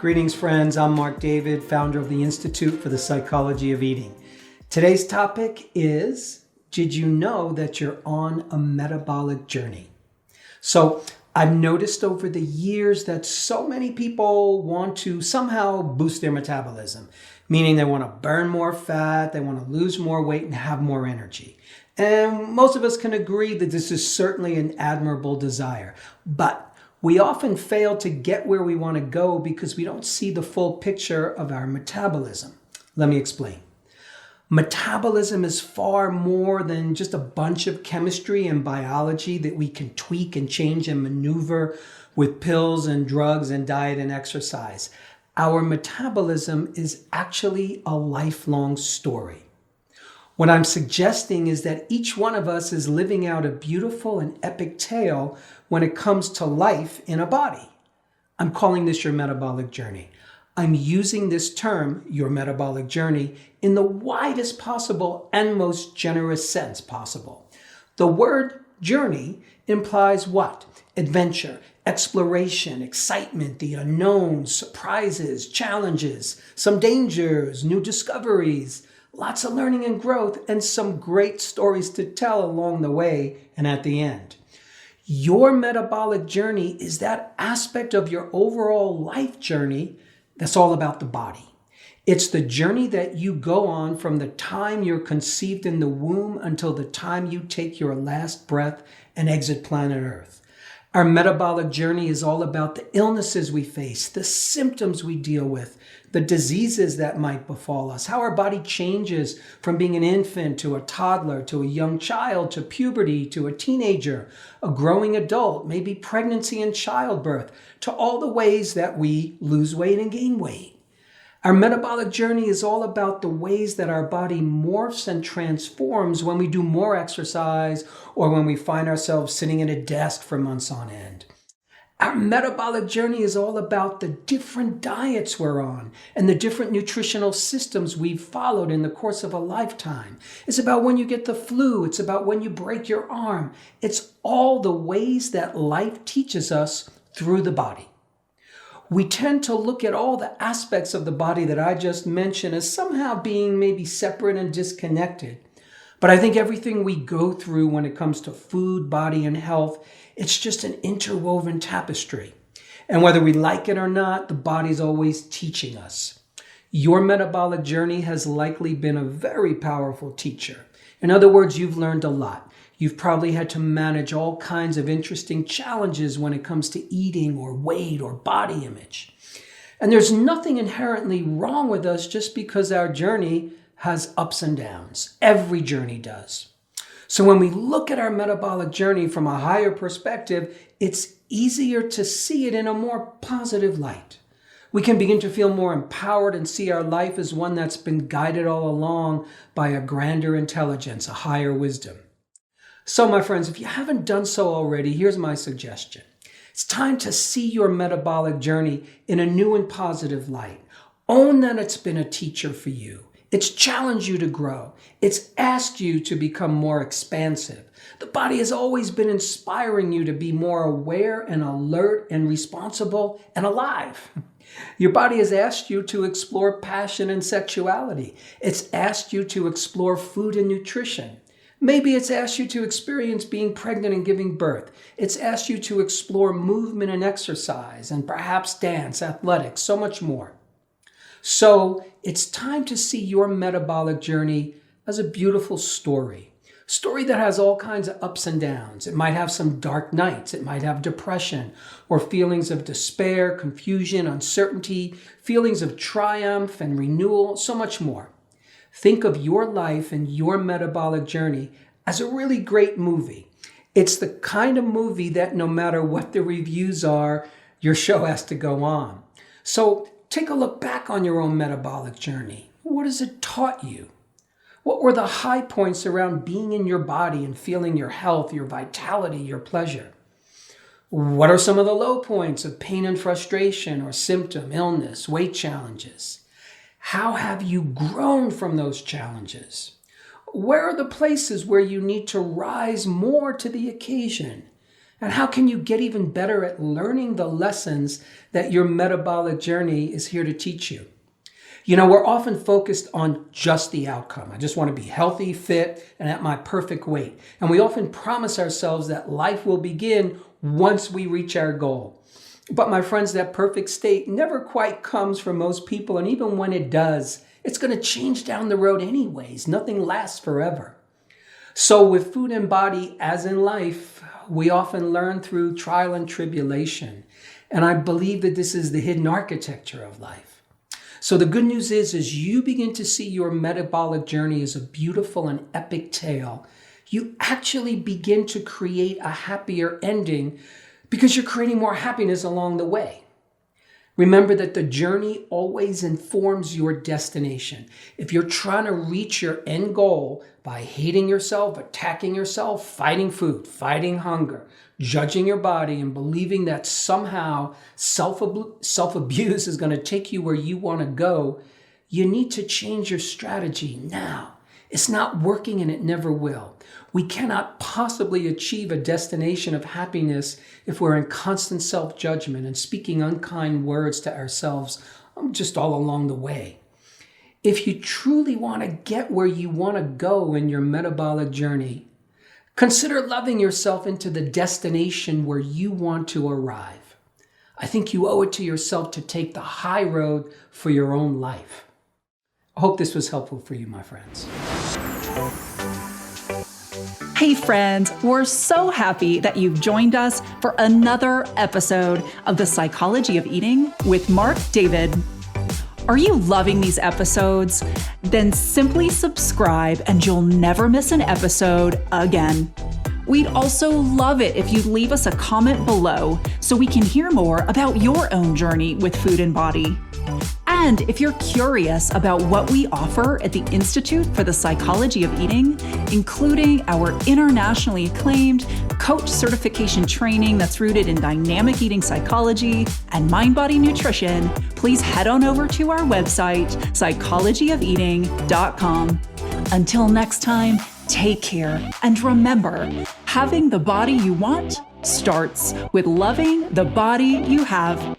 Greetings, friends. I'm Marc David, founder of the Institute for the Psychology of Eating. Today's topic is, did you know that you're on a metabolic journey? So I've noticed over the years that so many people want to somehow boost their metabolism, meaning they want to burn more fat, they want to lose more weight and have more energy. And most of us can agree that this is certainly an admirable desire, but we often fail to get where we want to go because we don't see the full picture of our metabolism. Let me explain. Metabolism is far more than just a bunch of chemistry and biology that we can tweak and change and maneuver with pills and drugs and diet and exercise. Our metabolism is actually a lifelong story. What I'm suggesting is that each one of us is living out a beautiful and epic tale when it comes to life in a body. I'm calling this your metabolic journey. I'm using this term, your metabolic journey, in the widest possible and most generous sense possible. The word journey implies what? Adventure, exploration, excitement, the unknown, surprises, challenges, some dangers, new discoveries, lots of learning and growth, and some great stories to tell along the way and at the end. Your metabolic journey is that aspect of your overall life journey that's all about the body. It's the journey that you go on from the time you're conceived in the womb until the time you take your last breath and exit planet Earth. Our metabolic journey is all about the illnesses we face, the symptoms we deal with, the diseases that might befall us, how our body changes from being an infant to a toddler, to a young child, to puberty, to a teenager, a growing adult, maybe pregnancy and childbirth, to all the ways that we lose weight and gain weight. Our metabolic journey is all about the ways that our body morphs and transforms when we do more exercise or when we find ourselves sitting at a desk for months on end. Our metabolic journey is all about the different diets we're on and the different nutritional systems we've followed in the course of a lifetime. It's about when you get the flu. It's about when you break your arm. It's all the ways that life teaches us through the body. We tend to look at all the aspects of the body that I just mentioned as somehow being maybe separate and disconnected. But I think everything we go through when it comes to food, body, and health, it's just an interwoven tapestry. And whether we like it or not, the body's always teaching us. Your metabolic journey has likely been a very powerful teacher. In other words, you've learned a lot. You've probably had to manage all kinds of interesting challenges when it comes to eating or weight or body image. And there's nothing inherently wrong with us just because our journey has ups and downs. Every journey does. So when we look at our metabolic journey from a higher perspective, it's easier to see it in a more positive light. We can begin to feel more empowered and see our life as one that's been guided all along by a grander intelligence, a higher wisdom. So my friends, if you haven't done so already, here's my suggestion. It's time to see your metabolic journey in a new and positive light. Own that it's been a teacher for you. It's challenged you to grow. It's asked you to become more expansive. The body has always been inspiring you to be more aware and alert and responsible and alive. Your body has asked you to explore passion and sexuality. It's asked you to explore food and nutrition. Maybe it's asked you to experience being pregnant and giving birth. It's asked you to explore movement and exercise and perhaps dance, athletics, so much more. So it's time to see your metabolic journey as a beautiful story. Story that has all kinds of ups and downs. It might have some dark nights. It might have depression or feelings of despair, confusion, uncertainty, feelings of triumph and renewal, so much more. Think of your life and your metabolic journey as a really great movie. It's the kind of movie that no matter what the reviews are, your show has to go on. So take a look back on your own metabolic journey. What has it taught you? What were the high points around being in your body and feeling your health, your vitality, your pleasure? What are some of the low points of pain and frustration or symptom, illness, weight challenges? How have you grown from those challenges? Where are the places where you need to rise more to the occasion? And how can you get even better at learning the lessons that your metabolic journey is here to teach you? You know, we're often focused on just the outcome. I just want to be healthy, fit, and at my perfect weight. And we often promise ourselves that life will begin once we reach our goal. But my friends, that perfect state never quite comes for most people. And even when it does, it's going to change down the road anyways. Nothing lasts forever. So with food and body, as in life, we often learn through trial and tribulation. And I believe that this is the hidden architecture of life. So the good news is you begin to see your metabolic journey as a beautiful and epic tale. You actually begin to create a happier ending because you're creating more happiness along the way. Remember that the journey always informs your destination. If you're trying to reach your end goal by hating yourself, attacking yourself, fighting food, fighting hunger, judging your body, and believing that somehow self-abuse is going to take you where you want to go, you need to change your strategy now. It's not working and it never will. We cannot possibly achieve a destination of happiness if we're in constant self-judgment and speaking unkind words to ourselves just all along the way. If you truly want to get where you want to go in your metabolic journey, consider loving yourself into the destination where you want to arrive. I think you owe it to yourself to take the high road for your own life. I hope this was helpful for you, my friends. Hey friends, we're so happy that you've joined us for another episode of The Psychology of Eating with Marc David. Are you loving these episodes? Then simply subscribe and you'll never miss an episode again. We'd also love it if you'd leave us a comment below so we can hear more about your own journey with food and body. And if you're curious about what we offer at the Institute for the Psychology of Eating, including our internationally acclaimed coach certification training that's rooted in dynamic eating psychology and mind-body nutrition, please head on over to our website, psychologyofeating.com. Until next time, take care. And remember, having the body you want starts with loving the body you have.